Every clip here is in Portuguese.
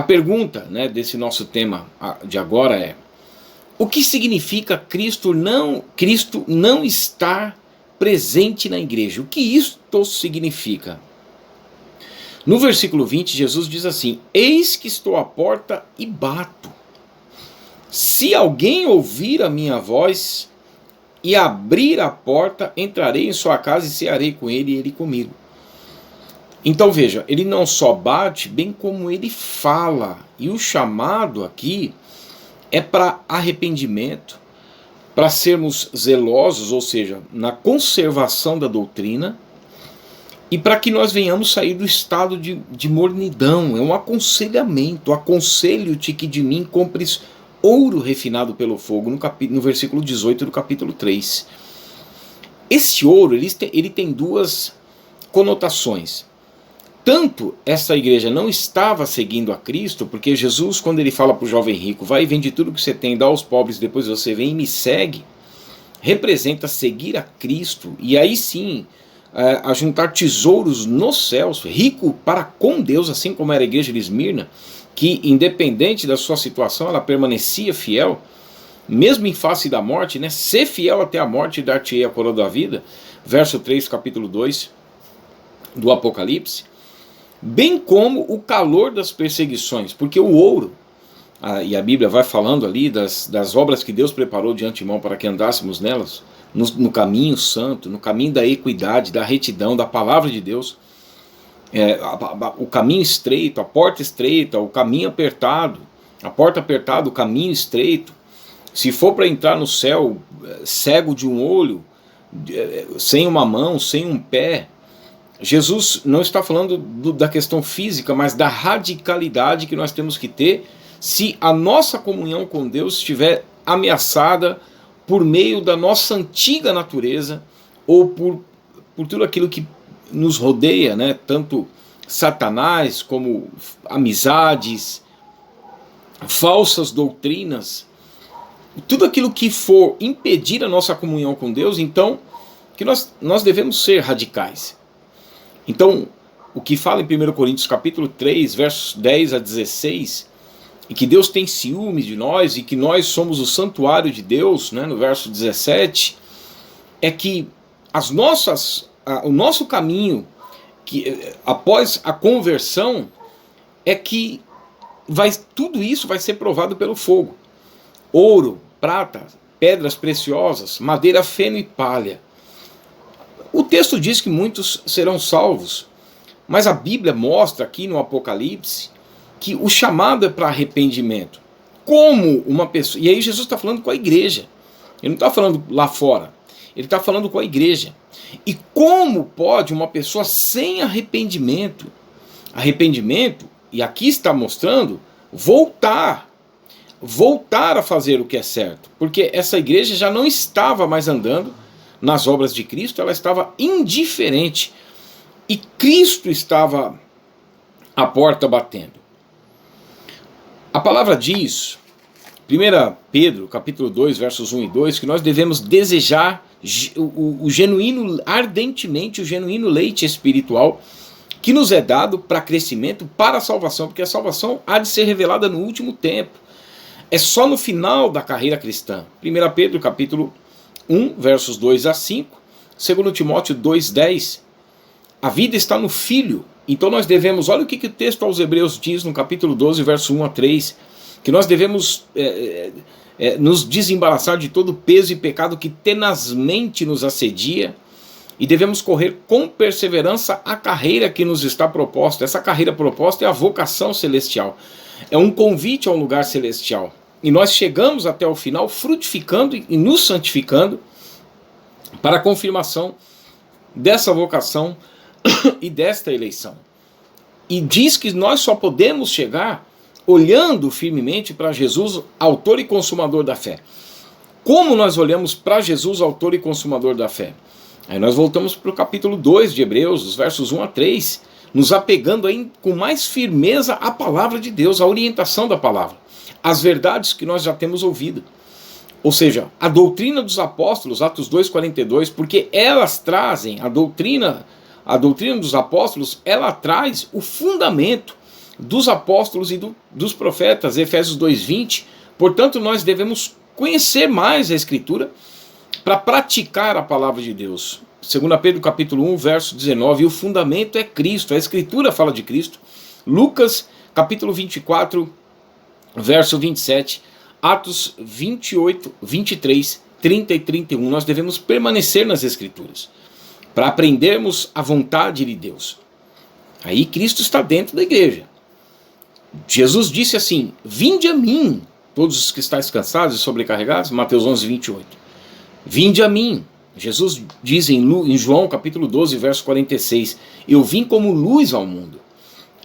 A pergunta, né, desse nosso tema de agora é: o que significa Cristo não estar presente na igreja? O que isto significa? No versículo 20, Jesus diz assim: eis que estou à porta e bato. Se alguém ouvir a minha voz e abrir a porta, entrarei em sua casa e cearei com ele e ele comigo. Então veja, ele não só bate, bem como ele fala. E o chamado aqui é para arrependimento, para sermos zelosos, ou seja, na conservação da doutrina, e para que nós venhamos sair do estado de mornidão. É um aconselhamento. Aconselho-te que de mim compres ouro refinado pelo fogo, no versículo 18 do capítulo 3. Esse ouro ele tem duas conotações. Tanto essa igreja não estava seguindo a Cristo, porque Jesus, quando ele fala para o jovem rico, vai e vende tudo que você tem, dá aos pobres, depois você vem e me segue, representa seguir a Cristo, e aí sim, a juntar tesouros nos céus, rico para com Deus, assim como era a igreja de Esmirna, que independente da sua situação, ela permanecia fiel, mesmo em face da morte, né? Ser fiel até a morte e dar-te-ei a coroa da vida, verso 3, capítulo 2 do Apocalipse, bem como o calor das perseguições, porque o ouro, e a Bíblia vai falando ali das obras que Deus preparou de antemão para que andássemos nelas, no caminho santo, no caminho da equidade, da retidão, da palavra de Deus, o caminho estreito, a porta estreita, o caminho apertado, a porta apertada, o caminho estreito. Se for para entrar no céu cego de um olho, sem uma mão, sem um pé, Jesus não está falando da questão física, mas da radicalidade que nós temos que ter se a nossa comunhão com Deus estiver ameaçada por meio da nossa antiga natureza ou por tudo aquilo que nos rodeia, né? Tanto Satanás como amizades, falsas doutrinas, tudo aquilo que for impedir a nossa comunhão com Deus, então que nós devemos ser radicais. Então, o que fala em 1 Coríntios capítulo 3, versos 10 a 16, e que Deus tem ciúme de nós e que nós somos o santuário de Deus, né, no verso 17, é que o nosso caminho que, após a conversão é que tudo isso vai ser provado pelo fogo. Ouro, prata, pedras preciosas, madeira, feno e palha. O texto diz que muitos serão salvos, mas a Bíblia mostra aqui no Apocalipse que o chamado é para arrependimento. Como uma pessoa... E aí Jesus está falando com a igreja. Ele não está falando lá fora. Ele está falando com a igreja. E como pode uma pessoa sem arrependimento, e aqui está mostrando, voltar a fazer o que é certo? Porque essa igreja já não estava mais andando nas obras de Cristo, ela estava indiferente. E Cristo estava à porta batendo. A palavra diz, 1 Pedro, capítulo 2, versos 1 e 2, que nós devemos desejar ardentemente o genuíno leite espiritual que nos é dado para crescimento, para a salvação, porque a salvação há de ser revelada no último tempo. É só no final da carreira cristã. 1 Pedro, capítulo 1, versos 2 a 5, 2 Timóteo 2, 10, a vida está no Filho. Então nós devemos, olha o que o texto aos Hebreus diz no capítulo 12, verso 1 a 3, que nós devemos nos desembaraçar de todo peso e pecado que tenazmente nos assedia, e devemos correr com perseverança a carreira que nos está proposta. Essa carreira proposta é a vocação celestial, é um convite a um lugar celestial, e nós chegamos até o final frutificando e nos santificando para a confirmação dessa vocação e desta eleição. E diz que nós só podemos chegar olhando firmemente para Jesus, autor e consumador da fé. Como nós olhamos para Jesus, autor e consumador da fé? Aí nós voltamos para o capítulo 2 de Hebreus, os versos 1 a 3, nos apegando aí com mais firmeza à palavra de Deus, à orientação da palavra, às verdades que nós já temos ouvido. Ou seja, a doutrina dos apóstolos, Atos 2,42, porque elas trazem a doutrina dos apóstolos, ela traz o fundamento dos apóstolos e dos profetas, Efésios 2:20. Portanto, nós devemos conhecer mais a Escritura para praticar a palavra de Deus. 2 Pedro capítulo 1, verso 19, e o fundamento é Cristo, a Escritura fala de Cristo. Lucas capítulo 24, verso 27, Atos 28, 23, 30 e 31, nós devemos permanecer nas Escrituras, para aprendermos a vontade de Deus. Aí Cristo está dentro da igreja. Jesus disse assim, vinde a mim, todos os que estáis cansados e sobrecarregados, Mateus 11, 28. Vinde a mim. Jesus diz em João capítulo 12, verso 46, eu vim como luz ao mundo,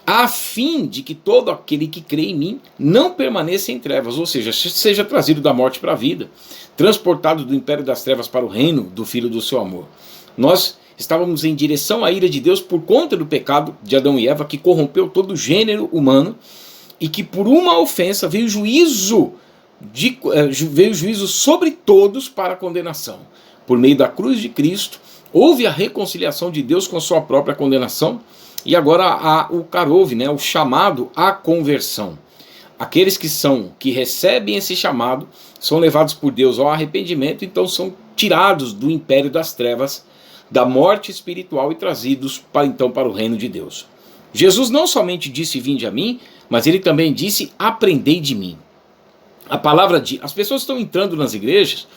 a fim de que todo aquele que crê em mim não permaneça em trevas, ou seja, seja trazido da morte para a vida, transportado do império das trevas para o reino do Filho do seu amor. Nós estávamos em direção à ira de Deus por conta do pecado de Adão e Eva, que corrompeu todo o gênero humano, e que por uma ofensa veio juízo sobre todos para a condenação. Por meio da cruz de Cristo, houve a reconciliação de Deus com a sua própria condenação, e agora há o carouve, o chamado à conversão. Aqueles que recebem esse chamado são levados por Deus ao arrependimento, então são tirados do império das trevas, da morte espiritual e trazidos para o reino de Deus. Jesus não somente disse vinde a mim, mas ele também disse aprendei de mim. As pessoas estão entrando nas igrejas,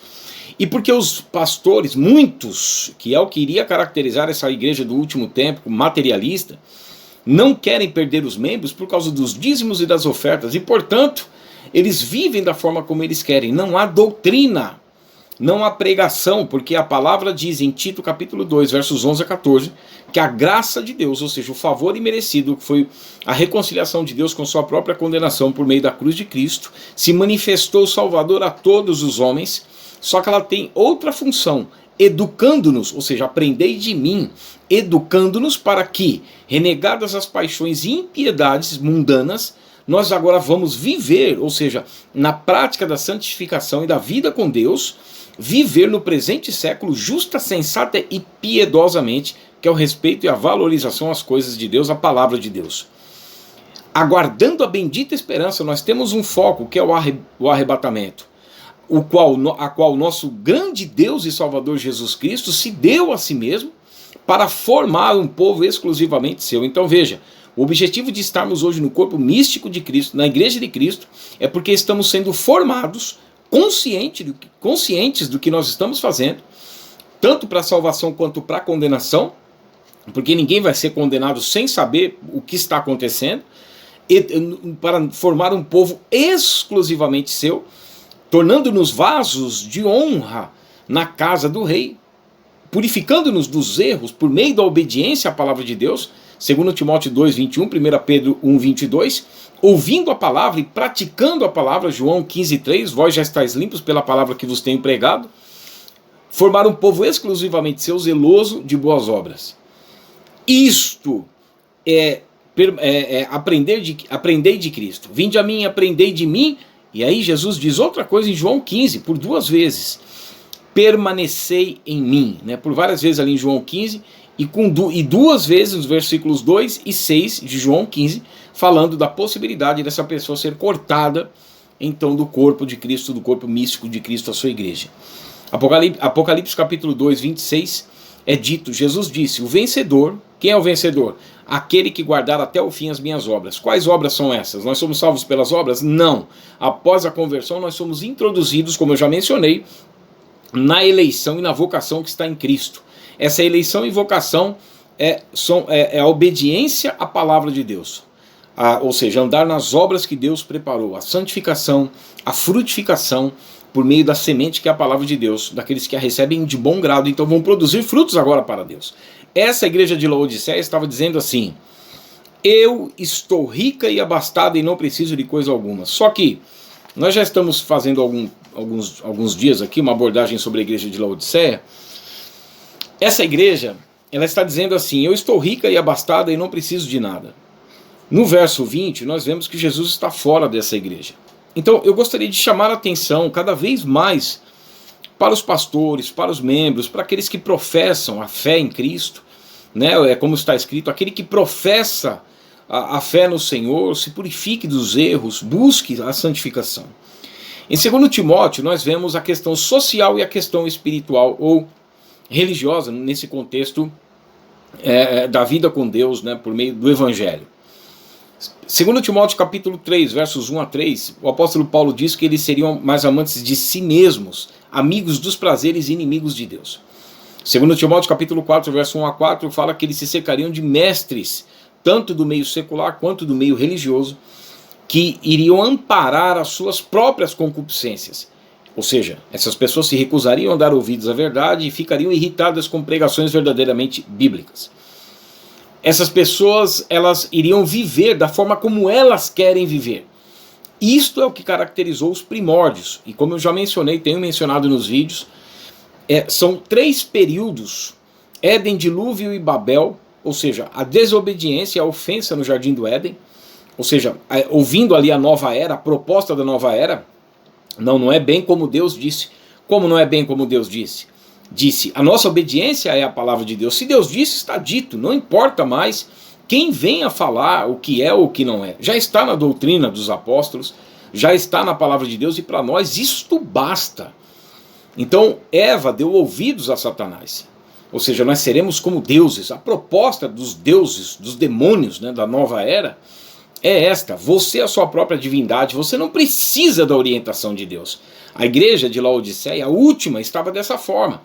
e porque os pastores, muitos, que é o que iria caracterizar essa igreja do último tempo, materialista, não querem perder os membros por causa dos dízimos e das ofertas, e portanto, eles vivem da forma como eles querem. Não há doutrina, não há pregação, porque a palavra diz em Tito capítulo 2, versos 11 a 14, que a graça de Deus, ou seja, o favor imerecido, que foi a reconciliação de Deus com sua própria condenação por meio da cruz de Cristo, se manifestou Salvador a todos os homens, só que ela tem outra função, educando-nos, ou seja, aprendei de mim, educando-nos para que, renegadas as paixões e impiedades mundanas, nós agora vamos viver, ou seja, na prática da santificação e da vida com Deus, viver no presente século justa, sensata e piedosamente, que é o respeito e a valorização às coisas de Deus, à palavra de Deus. Aguardando a bendita esperança, nós temos um foco, que é o arrebatamento, a qual nosso grande Deus e Salvador Jesus Cristo se deu a si mesmo para formar um povo exclusivamente seu. Então veja, o objetivo de estarmos hoje no corpo místico de Cristo, na igreja de Cristo, é porque estamos sendo formados, conscientes do que nós estamos fazendo, tanto para a salvação quanto para a condenação, porque ninguém vai ser condenado sem saber o que está acontecendo, e para formar um povo exclusivamente seu, tornando-nos vasos de honra na casa do rei, purificando-nos dos erros por meio da obediência à palavra de Deus, 2 Timóteo 2, 21, 1 Pedro 1, 22, ouvindo a palavra e praticando a palavra, João 15, 3, vós já estáis limpos pela palavra que vos tenho pregado, formar um povo exclusivamente seu, zeloso de boas obras. Isto é aprendei de Cristo. Vinde a mim, aprendei de mim. E aí Jesus diz outra coisa em João 15, por 2 vezes. Permanecei em mim. Por várias vezes ali em João 15, e 2 vezes nos versículos 2 e 6 de João 15, falando da possibilidade dessa pessoa ser cortada, então, do corpo de Cristo, do corpo místico de Cristo, a sua igreja. Apocalipse capítulo 2, 26, é dito, Jesus disse, o vencedor, quem é o vencedor? Aquele que guardar até o fim as minhas obras. Quais obras são essas? Nós somos salvos pelas obras? Não. Após a conversão nós somos introduzidos, como eu já mencionei, na eleição e na vocação que está em Cristo. Essa eleição e vocação é a obediência à palavra de Deus. Ou seja, andar nas obras que Deus preparou. A santificação, a frutificação, por meio da semente que é a palavra de Deus, daqueles que a recebem de bom grado, então vão produzir frutos agora para Deus. Essa igreja de Laodiceia estava dizendo assim, eu estou rica e abastada e não preciso de coisa alguma. Só que nós já estamos fazendo alguns dias aqui uma abordagem sobre a igreja de Laodiceia. Essa igreja, ela está dizendo assim, eu estou rica e abastada e não preciso de nada. No verso 20, nós vemos que Jesus está fora dessa igreja. Então eu gostaria de chamar a atenção cada vez mais para os pastores, para os membros, para aqueles que professam a fé em Cristo, né? É como está escrito, aquele que professa a fé no Senhor, se purifique dos erros, busque a santificação. Em 2 Timóteo, nós vemos a questão social e a questão espiritual ou religiosa, nesse contexto da vida com Deus, né, por meio do Evangelho. 2 Timóteo capítulo 3, versos 1 a 3, o apóstolo Paulo diz que eles seriam mais amantes de si mesmos, amigos dos prazeres e inimigos de Deus. 2 Timóteo capítulo 4, verso 1 a 4, fala que eles se cercariam de mestres, tanto do meio secular quanto do meio religioso, que iriam amparar as suas próprias concupiscências. Ou seja, essas pessoas se recusariam a dar ouvidos à verdade e ficariam irritadas com pregações verdadeiramente bíblicas. Essas pessoas, elas iriam viver da forma como elas querem viver. Isto é o que caracterizou os primórdios. E como eu já mencionei, tenho mencionado nos vídeos, são 3 períodos: Éden, Dilúvio e Babel, ou seja, a desobediência, a ofensa no Jardim do Éden, ou seja, ouvindo ali a nova era, a proposta da nova era. Não é bem como Deus disse. Como não é bem como Deus disse? Disse, a nossa obediência é a palavra de Deus. Se Deus disse, está dito, não importa mais quem venha falar o que é ou o que não é. Já está na doutrina dos apóstolos, já está na palavra de Deus, e para nós isto basta. Então Eva deu ouvidos a Satanás, ou seja, nós seremos como deuses. A proposta dos deuses, dos demônios, né, da nova era, é esta: você é a sua própria divindade, você não precisa da orientação de Deus. A igreja de Laodiceia, a última, estava dessa forma.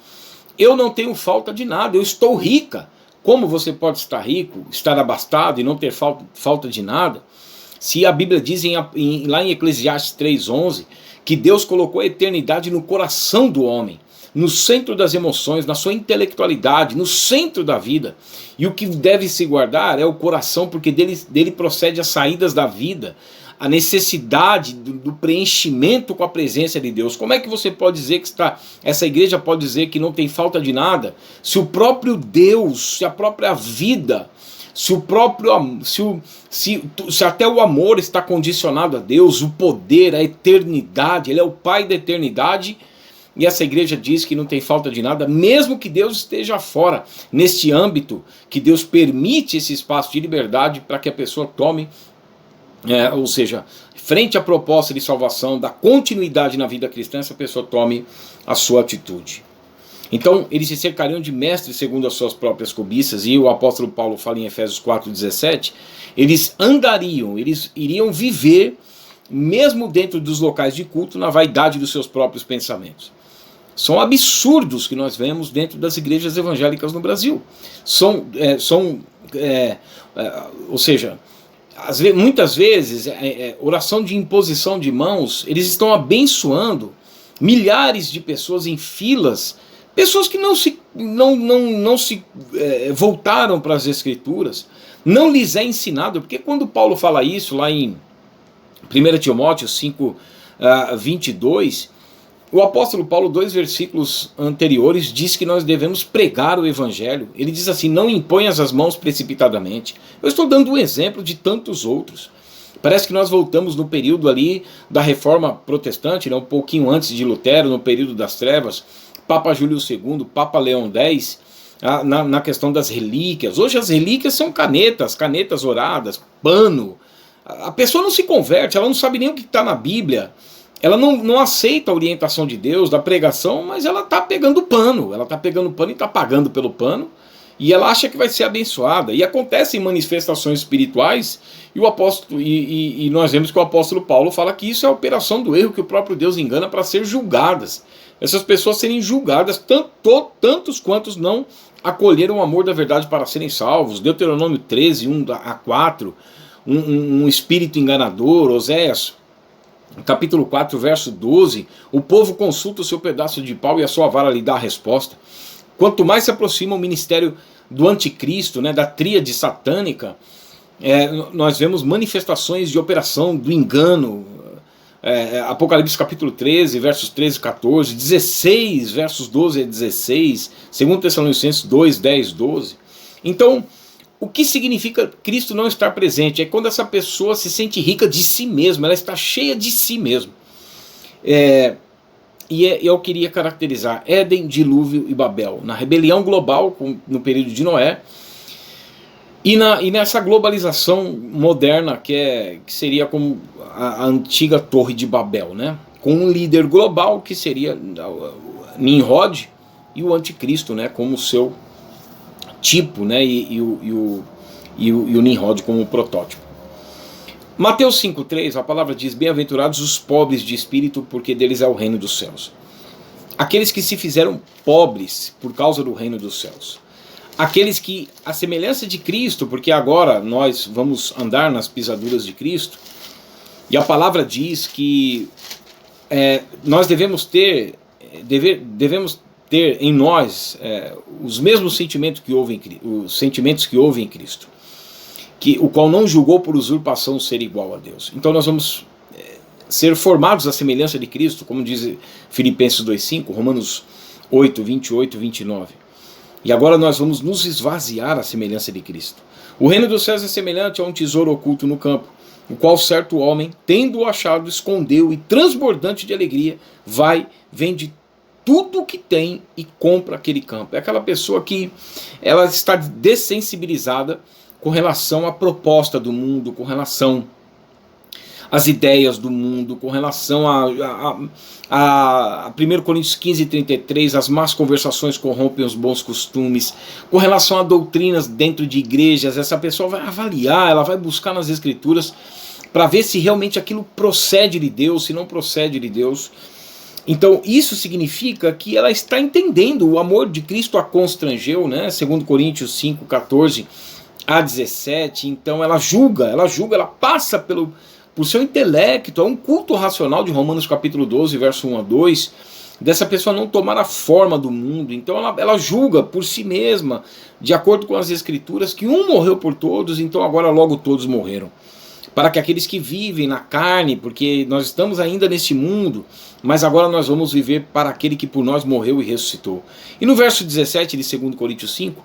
Eu não tenho falta de nada, eu estou rica. Como você pode estar rico, estar abastado e não ter falta de nada? Se a Bíblia diz lá em Eclesiastes 3:11 que Deus colocou a eternidade no coração do homem, no centro das emoções, na sua intelectualidade, no centro da vida. E o que deve se guardar é o coração, porque dele procede as saídas da vida, a necessidade do preenchimento com a presença de Deus. Como é que você pode dizer que essa igreja pode dizer que não tem falta de nada, se o próprio Deus, se a própria vida, se até o amor está condicionado a Deus, o poder, a eternidade, Ele é o Pai da eternidade, e essa igreja diz que não tem falta de nada, mesmo que Deus esteja fora, neste âmbito, que Deus permite esse espaço de liberdade para que a pessoa tome, ou seja, frente à proposta de salvação, da continuidade na vida cristã, essa pessoa tome a sua atitude. Então, eles se cercariam de mestres segundo as suas próprias cobiças, e o apóstolo Paulo fala em Efésios 4:17, eles iriam viver, mesmo dentro dos locais de culto, na vaidade dos seus próprios pensamentos. São absurdos que nós vemos dentro das igrejas evangélicas no Brasil. Ou seja, muitas vezes, oração de imposição de mãos, eles estão abençoando milhares de pessoas em filas, pessoas que não se voltaram para as Escrituras, não lhes é ensinado, porque quando Paulo fala isso lá em 1 Timóteo 5:22, o apóstolo Paulo, 2 versículos anteriores, diz que nós devemos pregar o evangelho. Ele diz assim: não imponhas as mãos precipitadamente. Eu estou dando um exemplo de tantos outros. Parece que nós voltamos no período ali da reforma protestante, né, um pouquinho antes de Lutero, no período das trevas, Papa Júlio II, Papa Leão X, na questão das relíquias. Hoje as relíquias são canetas oradas, pano. A pessoa não se converte, ela não sabe nem o que está na Bíblia, ela não aceita a orientação de Deus, da pregação, mas ela está pegando pano, e está pagando pelo pano, e ela acha que vai ser abençoada. E acontecem manifestações espirituais, e nós vemos que o apóstolo Paulo fala que isso é a operação do erro, que o próprio Deus engana para ser julgadas. Essas pessoas serem julgadas, tantos quantos não acolheram o amor da verdade para serem salvos. Deuteronômio 13, 1-4, um espírito enganador. Oséias capítulo 4, verso 12, o povo consulta o seu pedaço de pau e a sua vara lhe dá a resposta. Quanto mais se aproxima o ministério do anticristo, né, da tríade satânica, nós vemos manifestações de operação do engano. Apocalipse capítulo 13, versos 13 e 14, 16, versos 12 a 16, 2 Tessalonicenses 2, 10, 12. Então, o que significa Cristo não estar presente? É quando essa pessoa se sente rica de si mesma, ela está cheia de si mesma. Eu queria caracterizar Éden, Dilúvio e Babel. Na rebelião global, no período de Noé, E nessa globalização moderna, que seria como a antiga Torre de Babel, né? Com um líder global que seria Nimrod, e o anticristo, né? Como seu tipo, né? E o Nimrod como protótipo. Mateus 5,3, a palavra diz: bem-aventurados os pobres de espírito, porque deles é o reino dos céus. Aqueles que se fizeram pobres por causa do reino dos céus. Aqueles que, a semelhança de Cristo, porque agora nós vamos andar nas pisaduras de Cristo, e a palavra diz que nós devemos ter em nós os mesmos sentimentos que houve em Cristo, o qual não julgou por usurpação ser igual a Deus. Então nós vamos ser formados à semelhança de Cristo, como diz Filipenses 2,5, Romanos 8, 28 e 29. E agora nós vamos nos esvaziar à semelhança de Cristo. O reino dos céus é semelhante a um tesouro oculto no campo, o qual certo homem, tendo-o achado, escondeu e, transbordante de alegria, vende tudo o que tem e compra aquele campo. É aquela pessoa que ela está dessensibilizada com relação à proposta do mundo, com relação às ideias do mundo, com relação a 1 Coríntios 15:33, as más conversações corrompem os bons costumes, com relação a doutrinas dentro de igrejas. Essa pessoa vai avaliar, ela vai buscar nas escrituras para ver se realmente aquilo procede de Deus, se não procede de Deus. Então isso significa que ela está entendendo, o amor de Cristo a constrangeu, né? 2 Coríntios 5:14 a 17, então ela julga, ela passa por seu intelecto, é um culto racional de Romanos capítulo 12, verso 1 a 2, dessa pessoa não tomar a forma do mundo. Então ela julga por si mesma, de acordo com as escrituras, que um morreu por todos, então agora logo todos morreram. Para que aqueles que vivem na carne, porque nós estamos ainda nesse mundo, mas agora nós vamos viver para aquele que por nós morreu e ressuscitou. E no verso 17 de 2 Coríntios 5,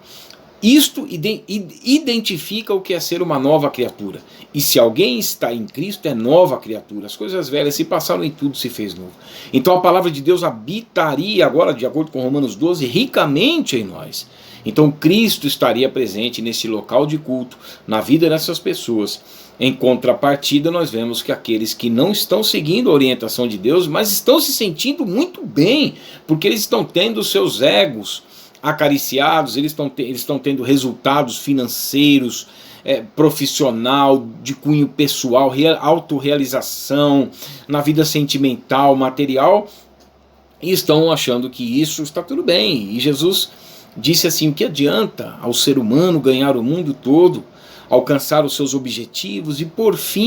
isto identifica o que é ser uma nova criatura. E se alguém está em Cristo, é nova criatura. As coisas velhas se passaram e tudo se fez novo. Então a palavra de Deus habitaria agora, de acordo com Romanos 12, ricamente em nós. Então Cristo estaria presente nesse local de culto, na vida dessas pessoas. Em contrapartida, nós vemos que aqueles que não estão seguindo a orientação de Deus, mas estão se sentindo muito bem, porque eles estão tendo seus egos acariciados, eles estão tendo resultados financeiros, profissional, de cunho pessoal, autorrealização, na vida sentimental, material, e estão achando que isso está tudo bem. E Jesus disse assim: o que adianta ao ser humano ganhar o mundo todo, alcançar os seus objetivos e por fim